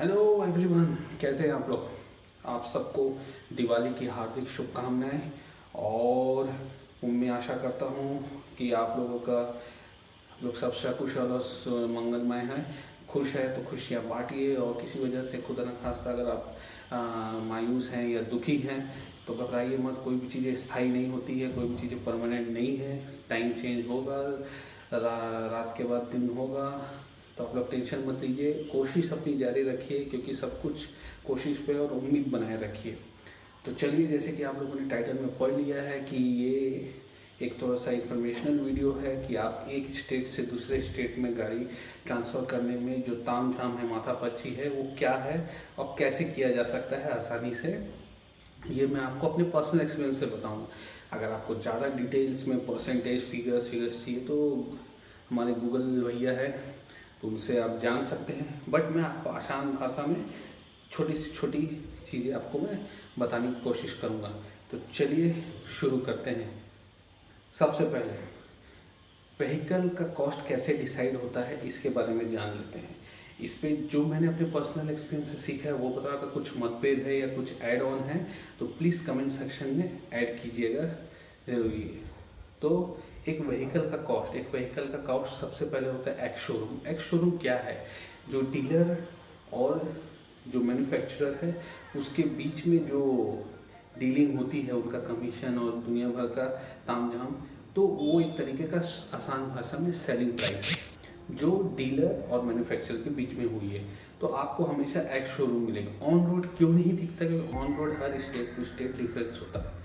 Hello everyone, कैसे हैं आप लोग। आप सबको दिवाली की हार्दिक शुभकामनाएं। और मैं आशा करता हूं कि आप लोगों का लोग सब सकुशल और मंगलमय हैं। खुश है तो खुशियां बांटिए, और किसी वजह से खुदा न खास्ता अगर आप मायूस हैं या दुखी हैं तो घबराइए मत। कोई भी चीज़ें स्थायी नहीं होती है, कोई भी चीज़ें परमानेंट नहीं है। टाइम चेंज होगा, रात के बाद दिन होगा, तो आप लोग टेंशन मत लीजिए। कोशिश अपनी जारी रखिए, क्योंकि सब कुछ कोशिश पे और उम्मीद बनाए रखिए। तो चलिए, जैसे कि आप लोगों ने टाइटल में पढ़ लिया है कि ये एक थोड़ा सा इंफॉर्मेशनल वीडियो है कि आप एक स्टेट से दूसरे स्टेट में गाड़ी ट्रांसफ़र करने में जो ताम झाम है, माथापच्ची है, वो क्या है और कैसे किया जा सकता है आसानी से। ये मैं आपको अपने पर्सनल एक्सपीरियंस से बताऊंगा। अगर आपको ज़्यादा डिटेल्स में परसेंटेज फिगर्स चाहिए तो हमारे गूगल भैया है, तो उनसे आप जान सकते हैं। बट मैं आपको आसान भाषा में छोटी सी छोटी चीज़ें आपको मैं बताने की कोशिश करूँगा। तो चलिए शुरू करते हैं। सबसे पहले व्हीकल का कॉस्ट कैसे डिसाइड होता है, इसके बारे में जान लेते हैं। इस पे जो मैंने अपने पर्सनल एक्सपीरियंस से सीखा है वो बता, अगर कुछ मतभेद है या कुछ ऐड ऑन है तो प्लीज़ कमेंट सेक्शन में ऐड कीजिएगा, ज़रूरी है। तो एक व्हीकल का कॉस्ट सबसे पहले होता है एक्स शोरूम। एक्स शोरूम क्या है? जो डीलर और जो मैन्युफैक्चरर है उसके बीच में जो डीलिंग होती है, उनका कमीशन और दुनिया भर का तामझाम, तो वो एक तरीके का आसान भाषा में सेलिंग प्राइस है जो डीलर और मैन्युफैक्चरर के बीच में हुई है। तो आपको हमेशा एक्स शोरूम मिलेगा। ऑन रोड क्यों नहीं दिखता? क्योंकि ऑन रोड हर स्टेट टू स्टेट डिफरेंस होता है।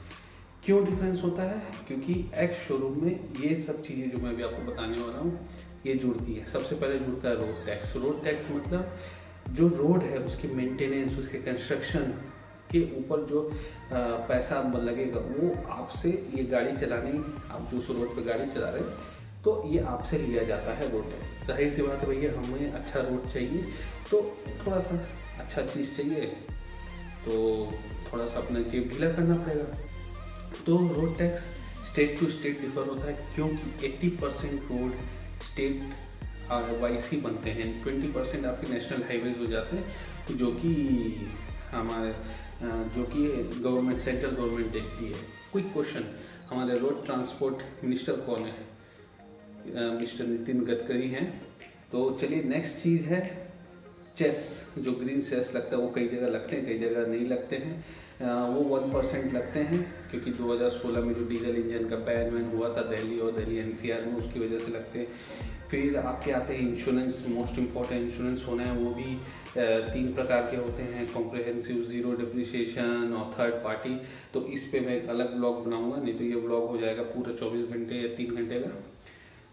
क्यों डिफरेंस होता है? क्योंकि एक्स शोरूम में ये सब चीज़ें जो मैं अभी आपको बताने वाला हूँ ये जुड़ती है। सबसे पहले जुड़ता है रोड टैक्स। रोड टैक्स मतलब जो रोड है उसकी मेंटेनेंस, उसके कंस्ट्रक्शन के ऊपर जो पैसा लगेगा वो आपसे, ये गाड़ी चलाने, आप जो उस रोड पर गाड़ी चला रहे हैं तो ये आपसे लिया जाता है रोड टैक्स। जाहिर सी बात है भैया, हमें अच्छा रोड चाहिए तो थोड़ा सा अच्छा चीज़ चाहिए, तो थोड़ा सा अपना जेब ढीला करना पड़ेगा। तो road tax state to state differ होता है, क्योंकि 80% रोड स्टेट वाइज ही बनते हैं। 20% आपके नेशनल हाईवेज हो जाते हैं जो कि हमारे जो कि गवर्नमेंट, सेंट्रल गवर्नमेंट देखती है। क्विक क्वेश्चन, हमारे रोड ट्रांसपोर्ट मिनिस्टर कौन है? मिस्टर नितिन गडकरी हैं। तो चलिए, नेक्स्ट चीज़ है चेस। जो ग्रीन सेस लगता है वो कई जगह लगते हैं, कई जगह नहीं लगते हैं। वो 1% लगते हैं, क्योंकि 2016 में जो डीजल इंजन का बैन हुआ था दिल्ली और दिल्ली एनसीआर में, उसकी वजह से लगते हैं। फिर आपके आते हैं इंश्योरेंस। मोस्ट इम्पॉर्टेंट इंश्योरेंस होना है, वो भी 3 प्रकार के होते हैं, कॉम्प्रिहेंसिव, जीरो डिप्रिसिएशन और थर्ड पार्टी। तो इस पे मैं एक अलग ब्लॉग बनाऊंगा, नहीं तो ये ब्लॉग हो जाएगा पूरा 24 घंटे या 3 घंटे का।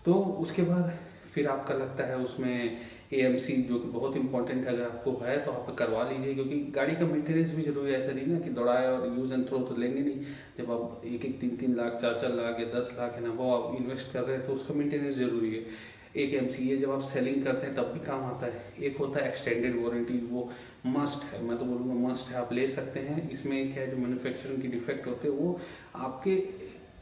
तो उसके बाद फिर आपका लगता है उसमें एएमसी, जो कि बहुत इंपॉर्टेंट है। अगर आपको है तो आप करवा लीजिए, क्योंकि गाड़ी का मेंटेनेंस भी जरूरी है। ऐसा नहीं ना कि दौड़ाए और यूज़ एंड थ्रो तो लेंगे नहीं। जब आप 1-1, 3-3 लाख, 4-4 लाख या 10 लाख है ना, वो आप इन्वेस्ट कर रहे हैं तो उसका मेंटेनेंस जरूरी है। एक एमसी, ये जब आप सेलिंग करते हैं तब भी काम आता है। एक होता है एक्सटेंडेड वारंटी, वो मस्ट है, मैं तो बोलूँगा मस्ट है, आप ले सकते हैं। इसमें क्या है, जो मैन्युफैक्चरिंग की डिफेक्ट होते हैं वो आपके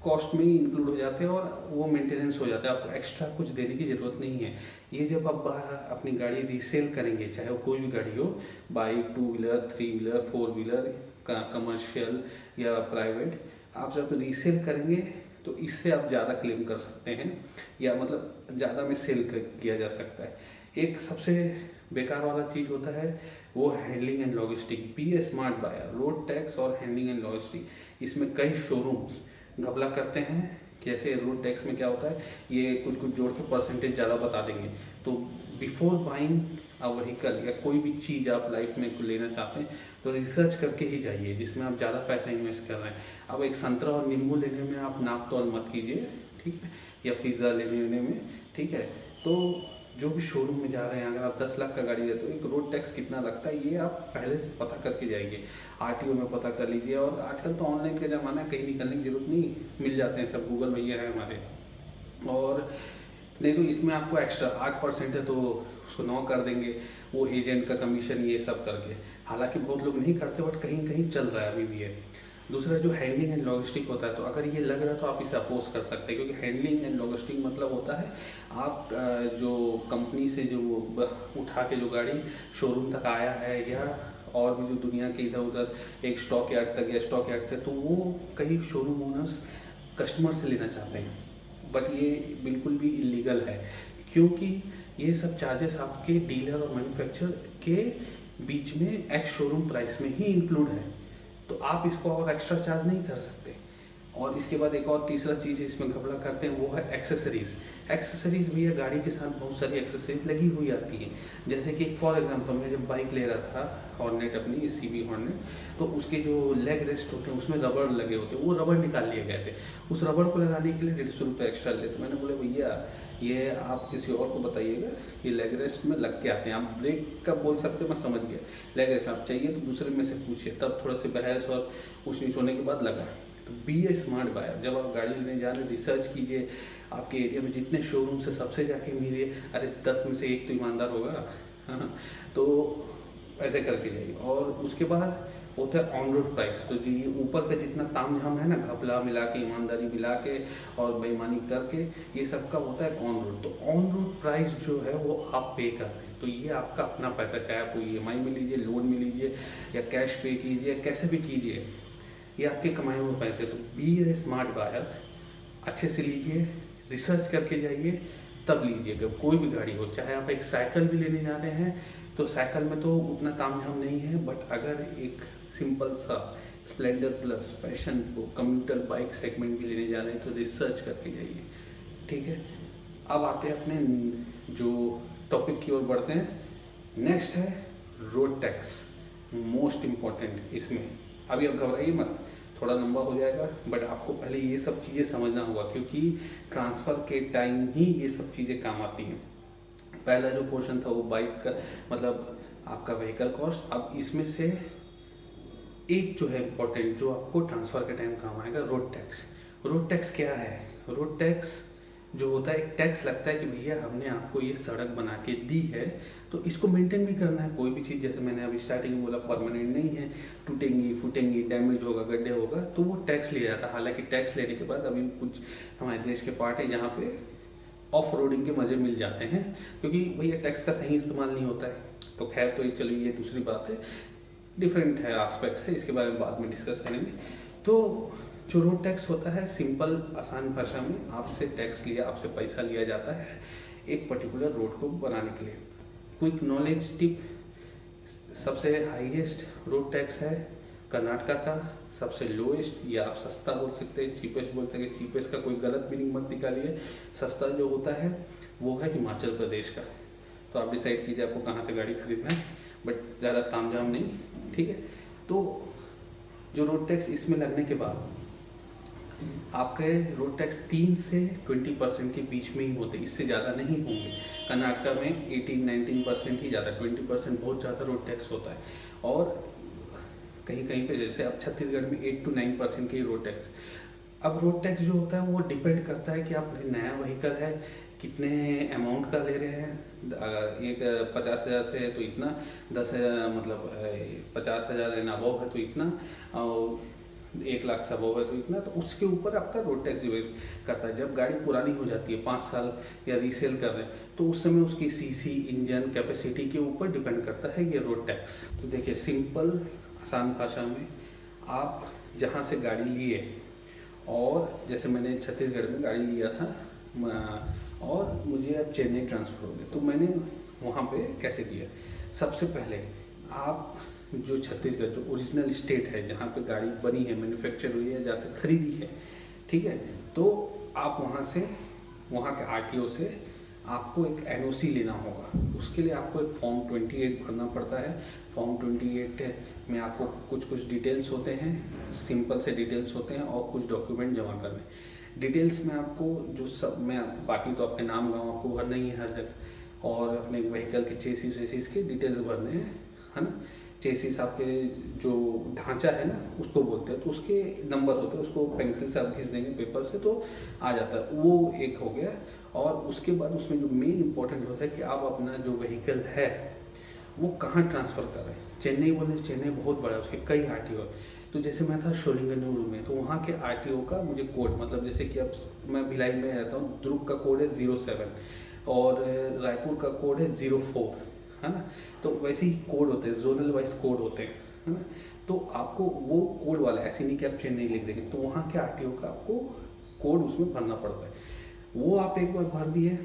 कॉस्ट में ही इंक्लूड हो जाते हैं और वो मेंटेनेंस हो जाता है, आपको एक्स्ट्रा कुछ देने की ज़रूरत नहीं है। ये जब आप अपनी गाड़ी रीसेल करेंगे, चाहे वो कोई भी गाड़ी हो, bike, 2 wheeler, 3 wheeler, 4 wheeler, commercial या प्राइवेट, आप जब रीसेल करेंगे तो इससे आप ज़्यादा क्लेम कर सकते हैं, या मतलब ज़्यादा में सेल किया जा सकता है। एक सबसे बेकार वाला चीज़ होता है वो handling and logistic. Be a smart buyer. Road tax और हैंडलिंग एंड लॉजिस्टिक, इसमें कई शोरूम्स घपला करते हैं। कैसे? रोड टैक्स में क्या होता है, ये कुछ कुछ जोड़ के परसेंटेज ज़्यादा बता देंगे। तो बिफोर बाइंग अ व्हीकल या कोई भी चीज़ आप लाइफ में लेना चाहते हैं तो रिसर्च करके ही जाइए, जिसमें आप ज़्यादा पैसा इन्वेस्ट कर रहे हैं। अब एक संतरा और नींबू लेने में आप नाप तोल मत कीजिए, ठीक है, या पिज़्ज़ा लेने में, ठीक है। तो जो भी शोरूम में जा रहे हैं, अगर आप 10 लाख का गाड़ी है तो एक रोड टैक्स कितना लगता है ये आप पहले से पता करके जाइए। आरटीओ में पता कर लीजिए, और आजकल तो ऑनलाइन का ज़माना है, कहीं निकलने की जरूरत नहीं, मिल जाते हैं सब, गूगल भैया है हमारे। और नहीं तो इसमें आपको एक्स्ट्रा 8% है तो उसको 9 कर देंगे, वो एजेंट का कमीशन, ये सब करके। हालांकि बहुत लोग नहीं करते, बट कहीं कहीं चल रहा है अभी भी है। दूसरा जो हैंडलिंग एंड लॉजिस्टिक होता है, तो अगर ये लग रहा है तो आप इसे अपोज कर सकते हैं, क्योंकि हैंडलिंग एंड लॉजिस्टिक मतलब होता है आप जो कंपनी से जो उठा के जो गाड़ी शोरूम तक आया है, या और भी जो दुनिया के इधर उधर एक स्टॉक यार्ड तक या स्टॉक यार्ड से, तो वो कई शोरूम ओनर्स कस्टमर से लेना चाहते हैं, बट ये बिल्कुल भी इलीगल है, क्योंकि ये सब चार्जेस आपके डीलर और मैन्युफैक्चरर के बीच में एक्स शोरूम प्राइस में ही इंक्लूड है, तो आप इसको और एक्स्ट्रा चार्ज नहीं कर सकते। और इसके बाद एक और तीसरा चीज़ इसमें घपला करते हैं, वो है एक्सेसरीज। एक्सेसरीज भी है, गाड़ी के साथ बहुत सारी एक्सेसरीज लगी हुई आती है, जैसे कि फॉर एग्जांपल मैं जब बाइक ले रहा था हॉर्नेट अपनी CB हॉर्नेट, तो उसके जो लेग रेस्ट होते हैं उसमें रबड़ लगे होते हैं, वो रबड़ निकाल लिए गए थे। उस रबड़ को लगाने के लिए 150 रुपये एक्स्ट्रा लेते। मैंने बोले भैया ये आप किसी और को बताइएगा, ये लेग रेस्ट में लग के आते हैं, आप ब्रेक का बोल सकते हो, मैं समझ गया, लेग रेस्ट आप चाहिए तो दूसरे में से पूछिए। तब थोड़ा सी बहस और कुछ नीच होने के बाद लगा। तो बी ए स्मार्ट बायर, जब आप गाड़ी लेने जा रहे हैं रिसर्च कीजिए, आपके एरिया में जितने शोरूम से सबसे जाके मिलिए, अरे 10 में से एक तो ईमानदार होगा, हाँ, तो ऐसे करके जाइए। और उसके बाद होता है ऑन रोड प्राइस, तो ये ऊपर का जितना ताम झाम है ना, घपला मिला के, ईमानदारी मिला के और बेईमानी करके, ये सब का होता है ऑन रोड। तो ऑन रोड प्राइस जो है वो आप पे करते हैं, तो ये आपका अपना पैसा, चाहे आप EMI में लीजिए, लोन में लीजिए, या कैश पे कीजिए, कैसे भी कीजिए, ये आपके कमाए हुए पैसे। तो बी ए स्मार्ट बायर, अच्छे से लीजिए, रिसर्च करके जाइए, तब लीजिएगा कोई भी गाड़ी हो। चाहे आप एक साइकिल भी लेने जा रहे हैं, तो साइकिल में तो उतना तामझाम नहीं है, बट अगर एक सिंपल सा स्प्लेंडर प्लस पैशन को कम्यूटर बाइक सेगमेंट भी लेने जा रहे हैं, तो रिसर्च करके जाइए, ठीक है। अब आते हैं अपने जो टॉपिक की ओर बढ़ते हैं। नेक्स्ट है रोड टैक्स, मोस्ट इम्पॉर्टेंट। इसमें अभी आप घबराइए मत, थोड़ा लंबा हो जाएगा, बट आपको पहले ये सब चीज़ें समझना होगा, क्योंकि ट्रांसफ़र के टाइम ही ये सब चीज़ें काम आती हैं। पहला जो पोर्शन था वो बाइक का, मतलब आपका व्हीकल कॉस्ट। अब इसमें से एक जो है इम्पोर्टेंट, जो आपको ट्रांसफ़र के टाइम काम आएगा, रोड टैक्स। रोड टैक्स क्या है? रोड टैक्स जो होता है, एक टैक्स लगता है कि भैया हमने आपको ये सड़क बना के दी है, तो इसको मेंटेन भी करना है। कोई भी चीज़, जैसे मैंने अभी स्टार्टिंग में बोला, परमानेंट नहीं है, टूटेंगी फूटेंगी, डैमेज होगा, गड्ढे होगा, तो वो टैक्स लिया जाता है। हालांकि टैक्स लेने के बाद अभी कुछ हमारे देश के पार्ट है जहाँ पे ऑफ रोडिंग के मज़े मिल जाते हैं, क्योंकि भैया टैक्स का सही इस्तेमाल नहीं होता है। तो खैर, तो चलो ये दूसरी बात है, डिफरेंट है, आस्पेक्ट्स है, इसके बारे में बाद में डिस्कस करेंगे। तो जो रोड टैक्स होता है, सिंपल आसान भाषा में आपसे टैक्स लिया, आपसे पैसा लिया जाता है एक पर्टिकुलर रोड को बनाने के लिए। क्विक नॉलेज टिप, सबसे हाईएस्ट रोड टैक्स है कर्नाटका का, सबसे लोएस्ट, या आप सस्ता बोल सकते हैं, चीपेस्ट बोल सकते हैं। चीपेस्ट का कोई गलत मीनिंग मत निकालिए। सस्ता जो होता है वो है हिमाचल प्रदेश का। तो आप डिसाइड कीजिए आपको कहाँ से गाड़ी खरीदना है, बट ज़्यादा तामझाम नहीं, ठीक है। तो जो रोड टैक्स इसमें लगने के बाद आपके रोड टैक्स 3 से 20% के बीच में ही होते, इससे ज़्यादा नहीं होंगे। कर्नाटका में 18-19% ही ज़्यादा, 20% बहुत ज़्यादा रोड टैक्स होता है। और कहीं कहीं पे, जैसे अब छत्तीसगढ़ में 8 to 9% के रोड टैक्स। अब रोड टैक्स जो होता है वो डिपेंड करता है कि आप नया व्हीकल है, कितने अमाउंट का ले रहे हैं। एक 50,000 से है तो इतना, 10,000 मतलब 50,000 एंड अबव है तो इतना, और 1 लाख से अबव है तो इतना, तो उसके ऊपर आपका रोड टैक्स डिपेंड करता है। जब गाड़ी पुरानी हो जाती है, 5 साल या रीसेल कर रहे हैं, तो उस समय उसकी सीसी, इंजन कैपेसिटी के ऊपर डिपेंड करता है ये रोड टैक्स। तो देखिए, सिंपल आसान भाषा में, आप जहाँ से गाड़ी लिए, और जैसे मैंने छत्तीसगढ़ में गाड़ी लिया था और मुझे अब चेन्नई ट्रांसफ़र हो गया, तो मैंने वहाँ पे कैसे किया। सबसे पहले आप जो छत्तीसगढ़ जो ओरिजिनल स्टेट है जहाँ पे गाड़ी बनी है, मैन्युफैक्चर हुई है, जहाँ से खरीदी है, ठीक है, तो आप वहाँ के RTO से आपको एक NOC लेना होगा। उसके लिए आपको एक फॉर्म 28 भरना पड़ता है। फॉर्म 28 में आपको कुछ डिटेल्स होते हैं, सिंपल से डिटेल्स होते हैं, और कुछ डॉक्यूमेंट जमा करने। डिटेल्स में आपको जो सब, मैं बाकी तो आपके नाम गाँव आपको भरना ही है हर जगह, और अपने व्हीकल के चेसिस के डिटेल्स भरने हैं, है ना। चेसिस आपके जो ढांचा है ना, उसको बोलते हैं, तो उसके नंबर होते हैं, उसको पेंसिल से आप घिस देंगे पेपर से तो आ जाता है, वो एक हो गया। और उसके बाद उसमें जो मेन इंपॉर्टेंट होता है कि आप अपना जो व्हीकल है वो कहाँ ट्रांसफ़र कर रहे हैं। चेन्नई बोले, चेन्नई बहुत बड़ा है, उसके कई RTO है, तो जैसे मैं था शोलिंगनूर में, तो वहाँ के आरटीओ का मुझे कोड, मतलब जैसे कि अब मैं भिलाई में रहता हूँ, दुर्ग का कोड है 07 और रायपुर का कोड है 04, है ना। तो वैसे ही कोड होते हैं, जोनल वाइज कोड होते हैं, है ना। तो आपको वो कोड वाला, ऐसे नहीं कि आप चेन्नई लिख देंगे, तो वहाँ के आरटीओ का आपको कोड उसमें भरना पड़ता है। वो आप एक बार भर दिए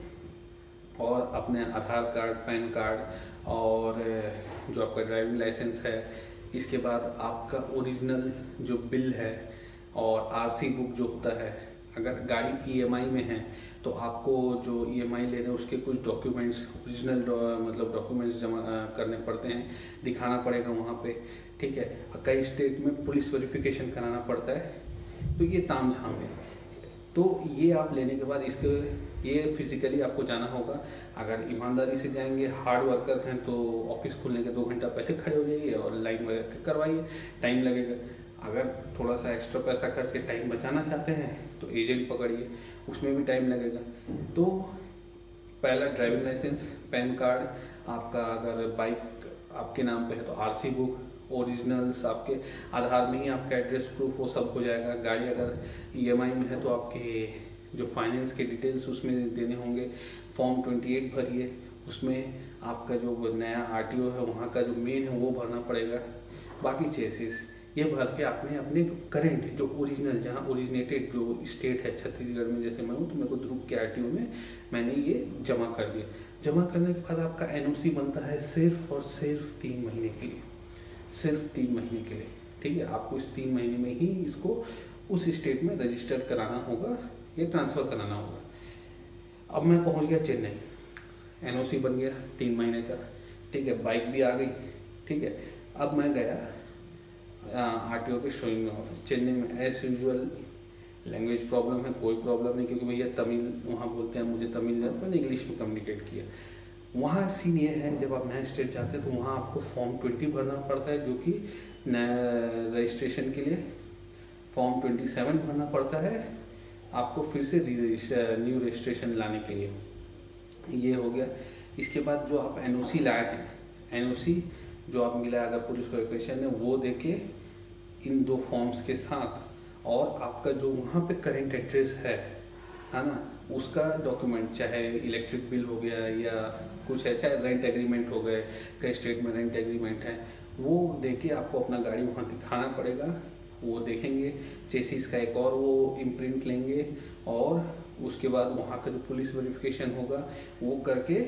और अपने आधार कार्ड, पैन कार्ड और जो आपका ड्राइविंग लाइसेंस है, इसके बाद आपका ओरिजिनल जो बिल है और आरसी बुक जो होता है, अगर गाड़ी ईएमआई में है तो आपको जो ईएमआई ले रहे हैं उसके कुछ डॉक्यूमेंट्स, ओरिजिनल मतलब डॉक्यूमेंट्स जमा करने पड़ते हैं, दिखाना पड़ेगा वहाँ पे, ठीक है। कई स्टेट में पुलिस वेरिफिकेशन कराना पड़ता है, तो ये तामझाम है। तो ये आप लेने के बाद इसके ये फिजिकली आपको जाना होगा। अगर ईमानदारी से जाएंगे, हार्ड वर्कर हैं, तो ऑफिस खुलने के 2 घंटा पहले खड़े हो जाइए और लाइन वगैरह करवाइए, टाइम लगेगा। अगर थोड़ा सा एक्स्ट्रा पैसा खर्च के टाइम बचाना चाहते हैं तो एजेंट पकड़िए, उसमें भी टाइम लगेगा। तो पहला ड्राइविंग लाइसेंस, पैन कार्ड, आपका अगर बाइक आपके नाम पे है तो आरसी बुक, ओरिजिनल्स आपके आधार में ही आपका एड्रेस प्रूफ, वो सब हो जाएगा। गाड़ी अगर ईएमआई में है तो आपके जो फाइनेंस के डिटेल्स उसमें देने होंगे। फॉर्म 28 भरिए, उसमें आपका जो नया आरटीओ है वहाँ का जो मेन है वो भरना पड़ेगा। बाकी चेसिस ये भर के आपने अपने करेंट जो ओरिजिनल, जहाँ ओरिजिनेटेड जो स्टेट है, छत्तीसगढ़ में जैसे मैं हूँ तो मेरे को दुर्ग के आरटीओ में मैंने ये जमा कर दिया। जमा करने के बाद आपका एनओसी बनता है सिर्फ और सिर्फ 3 महीने के लिए, सिर्फ 3 महीने के लिए, ठीक है। आपको इस 3 महीने में ही इसको उस स्टेट में रजिस्टर कराना होगा या ट्रांसफ़र कराना होगा। अब मैं पहुंच गया चेन्नई, एनओसी बन गया 3 महीने का, ठीक है, बाइक भी आ गई, ठीक है। अब मैं गया आरटीओ के शोइंग ऑफिस चेन्नई में। एज यूजुअल लैंग्वेज प्रॉब्लम है, कोई प्रॉब्लम नहीं, क्योंकि भैया तमिल वहाँ बोलते हैं, मुझे तमिल नहीं, मैंने इंग्लिश में कम्युनिकेट किया। वहाँ सीन ये है, जब आप नए स्टेट जाते हैं तो वहाँ आपको फॉर्म 20 भरना पड़ता है, जो कि नया रजिस्ट्रेशन के लिए। फॉर्म 27 भरना पड़ता है आपको फिर से न्यू रजिस्ट्रेशन लाने के लिए। ये हो गया। इसके बाद जो आप एनओसी लाए हैं, एनओसी जो आप मिला अगर पुलिस वेरिफिकेशन है वो देके इन 2 फॉर्म्स के साथ, और आपका जो वहाँ पे करेंट एड्रेस है ना, उसका डॉक्यूमेंट, चाहे इलेक्ट्रिक बिल हो गया या कुछ है, चाहे रेंट एग्रीमेंट हो गए, कई स्टेट में रेंट एग्रीमेंट है, वो देके आपको अपना गाड़ी वहाँ दिखाना पड़ेगा। वो देखेंगे, चेसिस का एक और वो इम्प्रिंट लेंगे, और उसके बाद वहाँ का जो पुलिस वेरिफिकेशन होगा वो करके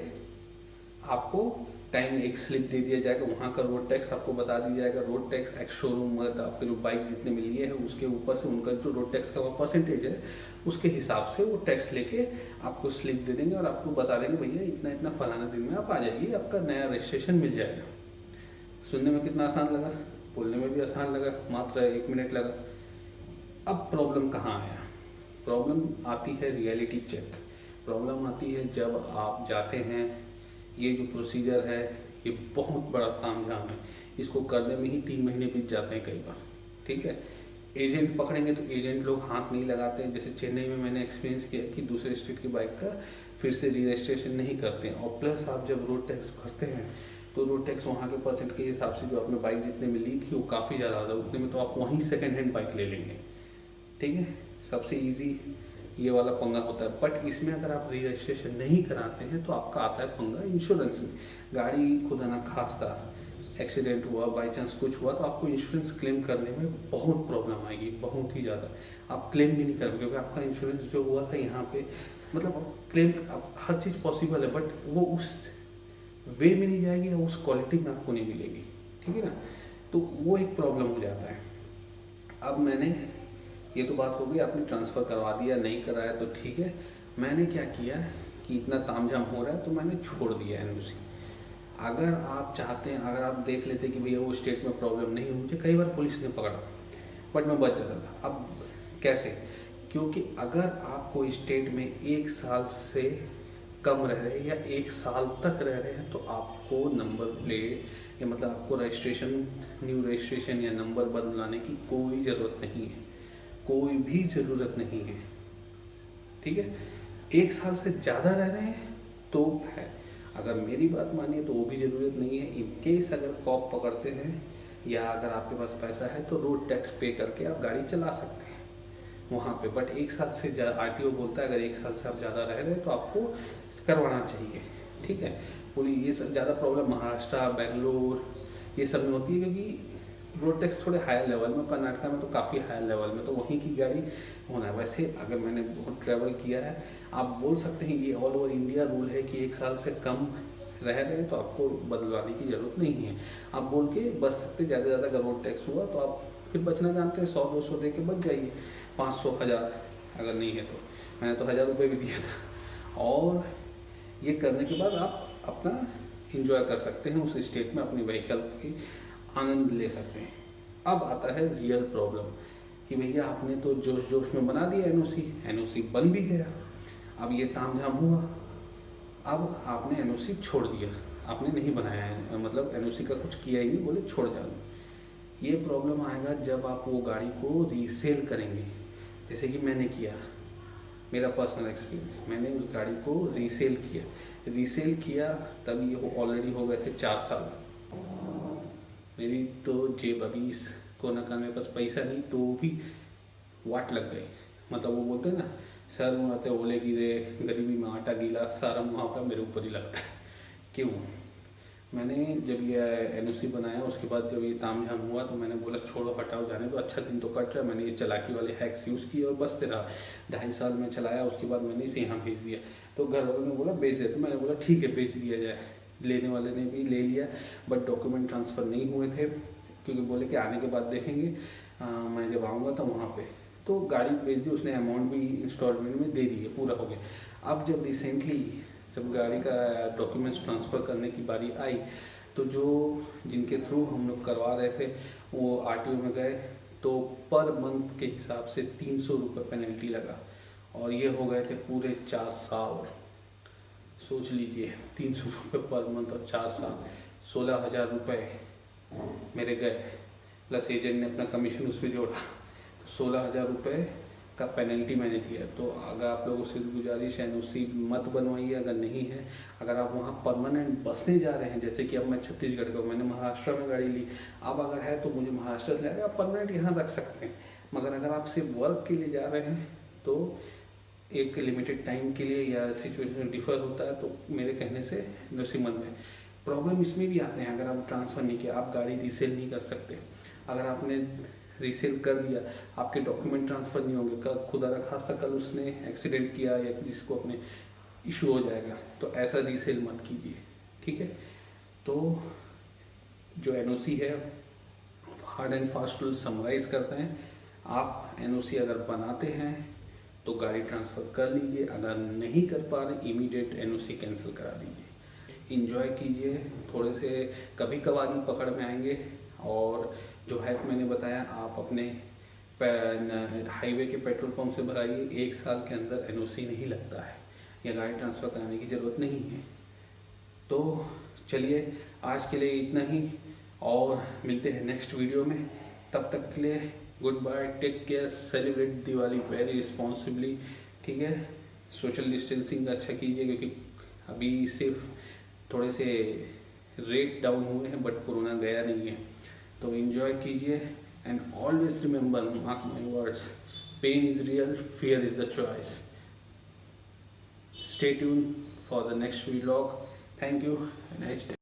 आपको टाइम एक स्लिप दे दिया जाएगा। वहाँ का रोड टैक्स आपको बता दिया जाएगा। रोड टैक्स एक्स शोरूम, मतलब आपके जो बाइक जितने में लिए है उसके ऊपर से उनका जो रोड टैक्स का परसेंटेज है उसके हिसाब से वो टैक्स लेके आपको स्लिप दे देंगे और आपको बता देंगे भैया इतना इतना फलाना दिन में आप आ जाइए, आपका नया रजिस्ट्रेशन मिल जाएगा। सुनने में कितना आसान लगा, बोलने में भी आसान लगा, मात्र 1 मिनट लगा। अब प्रॉब्लम कहाँ आया? प्रॉब्लम आती है रियलिटी चेक। प्रॉब्लम आती है जब आप जाते हैं, ये जो प्रोसीजर है ये बहुत बड़ा तामझाम है, इसको करने में ही 3 महीने बीत जाते हैं कई बार, ठीक है। एजेंट पकड़ेंगे तो एजेंट लोग हाथ नहीं लगाते हैं। जैसे चेन्नई में मैंने एक्सपीरियंस किया कि दूसरे स्टेट की बाइक का फिर से रजिस्ट्रेशन नहीं करते हैं, और प्लस आप जब रोड टैक्स भरते हैं तो रोड टैक्स वहाँ के परसेंट के हिसाब से जो आपने बाइक जितने में ली थी वो काफ़ी ज़्यादा आता है, उतने में तो आप वहीं सेकेंड हैंड बाइक ले लेंगे, ठीक है। सबसे ईजी ये वाला पंगा होता है। बट इसमें अगर आप रजिस्ट्रेशन नहीं कराते हैं तो आपका आता है पंगा इंश्योरेंस में। गाड़ी खुदा ना खास्ता एक्सीडेंट हुआ, बाई चांस कुछ हुआ, तो आपको इंश्योरेंस क्लेम करने में बहुत प्रॉब्लम आएगी, बहुत ही ज़्यादा। आप क्लेम भी नहीं करोगे क्योंकि आपका इंश्योरेंस जो हुआ था यहाँ पे, मतलब क्लेम हर चीज़ पॉसिबल है, बट वो उस वे में नहीं जाएगी और उस क्वालिटी में आपको नहीं मिलेगी, ठीक है ना। तो वो एक प्रॉब्लम हो जाता है। अब मैंने, ये तो बात हो गई, आपने ट्रांसफ़र करवा दिया, नहीं कराया तो ठीक है। मैंने क्या किया कि इतना तामझाम हो रहा है तो मैंने छोड़ दिया एनओसी। अगर आप चाहते हैं, अगर आप देख लेते कि भैया वो स्टेट में प्रॉब्लम नहीं हुई, मुझे कई बार पुलिस ने पकड़ा बट मैं बच जाता था। अब कैसे? क्योंकि अगर आप कोई स्टेट में 1 साल से कम रह रहे हैं या 1 साल तक रह रहे हैं तो आपको नंबर प्लेट या मतलब आपको रजिस्ट्रेशन, न्यू रजिस्ट्रेशन या नंबर बदलाने की कोई ज़रूरत नहीं है, कोई भी ज़रूरत नहीं है, ठीक है। 1 साल से ज़्यादा रह रहे हैं तो है, अगर मेरी बात मानिए तो वो भी ज़रूरत नहीं है। इन केस अगर कॉप पकड़ते हैं या अगर आपके पास पैसा है तो रोड टैक्स पे करके आप गाड़ी चला सकते हैं वहाँ पे। बट 1 साल से RTO बोलता है अगर 1 साल से आप ज़्यादा रह रहे हैं तो आपको करवाना चाहिए, ठीक है। पूरी ये सब ज़्यादा प्रॉब्लम महाराष्ट्र, बेंगलोर ये सब में होती है, क्योंकि रोड टैक्स थोड़े हायर लेवल में, कर्नाटका में तो काफ़ी हायर लेवल में, तो वहीं की गाड़ी होना है। वैसे अगर मैंने बहुत ट्रैवल किया है, आप बोल सकते हैं ये ऑल ओवर इंडिया रूल है कि 1 साल से कम रह रहे हैं तो आपको बदलवाने की ज़रूरत नहीं है, आप बोल के बच सकते। ज़्यादा से ज़्यादा अगर रोड टैक्स हुआ तो आप फिर बचना जानते हैं, 100-200 दे के बच जाइए, 500-1000 अगर नहीं है तो। मैंने तो 1000 रुपये भी दिया था। और ये करने के बाद आप अपना इंजॉय कर सकते हैं उस स्टेट में, अपनी व्हीकल की आनंद ले सकते हैं। अब आता है रियल प्रॉब्लम कि भैया आपने तो जोश जोश में बना दिया NOC बन भी गया, अब ये तामझाम हुआ, अब आपने NOC छोड़ दिया, आपने नहीं बनाया है, मतलब NOC का कुछ किया ही नहीं, बोले छोड़ जाओ। ये प्रॉब्लम आएगा जब आप वो गाड़ी को रीसेल करेंगे, जैसे कि मैंने किया, मेरा पर्सनल एक्सपीरियंस, मैंने उस गाड़ी को रीसेल किया तब ये ऑलरेडी हो गए थे 4 साल। मेरी तो जेब अभी इस कोना कान में पास पैसा नहीं तो भी वाट लग गई, मतलब वो बोलते हैं ना, सर मुँहते ओले गिरे, गरीबी में आटा गीला, सारा मुहावरा मेरे ऊपर ही लगता है। क्यों? मैंने जब ये NOC बनाया उसके बाद जब ये तामझाम हुआ तो मैंने बोला छोड़ो हटाओ जाने दो, अच्छा दिन तो कट रहा है। मैंने ये चालाकी वाले हैक्स यूज़ किए और बचते रहा, 2.5 साल में चलाया। उसके बाद मैंने इसे यहाँ भेज दिया, तो घर वालों ने बोला बेच दे, तो मैंने बोला ठीक है बेच दिया जाए। लेने वाले ने भी ले लिया, बट डॉक्यूमेंट ट्रांसफ़र नहीं हुए थे, क्योंकि बोले कि आने के बाद देखेंगे, मैं जब आऊँगा तो वहाँ पर। तो गाड़ी बेच दी उसने, अमाउंट भी इंस्टॉलमेंट में दे दी है, पूरा हो गया। अब जब रिसेंटली जब गाड़ी का डॉक्यूमेंट्स ट्रांसफ़र करने की बारी आई तो जो जिनके थ्रू हम लोग करवा रहे थे वो RTO में गए तो पर मंथ के हिसाब से 300 रुपये पेनल्टी लगा, और ये हो गए थे पूरे 4 साल। सोच लीजिए 300 रुपये पर मंथ और 4 साल, 16,000 रुपये मेरे गए, प्लस एजेंट ने अपना कमीशन उसमें जोड़ा, तो 16,000 रुपये का पेनल्टी मैंने दिया। तो अगर आप लोगों से गुजारिश है NOC मत बनवाइए अगर नहीं है। अगर आप वहाँ परमानेंट बसने जा रहे हैं, जैसे कि अब मैं छत्तीसगढ़ का, मैंने महाराष्ट्र में गाड़ी ली, अब अगर है तो मुझे महाराष्ट्र से लेकर आप परमानेंट यहाँ रख सकते हैं। मगर अगर आप सिर्फ वर्क के लिए जा रहे हैं तो एक लिमिटेड टाइम के लिए, या सिचुएशन डिफर होता है तो मेरे कहने से NOC मत में। प्रॉब्लम इसमें भी आते हैं, अगर आप ट्रांसफ़र नहीं किया, आप गाड़ी रीसेल नहीं कर सकते। अगर आपने रीसेल कर दिया, आपके डॉक्यूमेंट ट्रांसफ़र नहीं होंगे, कल खुदा न खास्ता कल उसने एक्सीडेंट किया या जिसको अपने इशू हो जाएगा, तो ऐसा रीसेल मत कीजिए, ठीक है। तो जो NOC है hard and fast rule summarize करते हैं, आप NOC अगर बनाते हैं तो गाड़ी ट्रांसफ़र कर लीजिए, अगर नहीं कर पा रहे इमीडिएट NOC कैंसिल करा दीजिए। इंजॉय कीजिए, थोड़े से कभी कभार ही पकड़ में आएंगे। और जो हैक मैंने बताया, आप अपने हाईवे के पेट्रोल पंप से भराइए, 1 साल के अंदर NOC नहीं लगता है, या गाड़ी ट्रांसफ़र कराने की ज़रूरत नहीं है। तो चलिए आज के लिए इतना ही, और मिलते हैं नेक्स्ट वीडियो में। तब तक के लिए good bye, take care, celebrate Diwali very responsibly, ठीक है। सोशल डिस्टेंसिंग अच्छा कीजिए, क्योंकि अभी सिर्फ थोड़े से रेट डाउन हुए हैं बट कोरोना गया नहीं है। तो एंजॉय कीजिए, and always remember, mark my words, pain is real, fear is the choice. Stay tuned for the next vlog. Thank you. Nice day.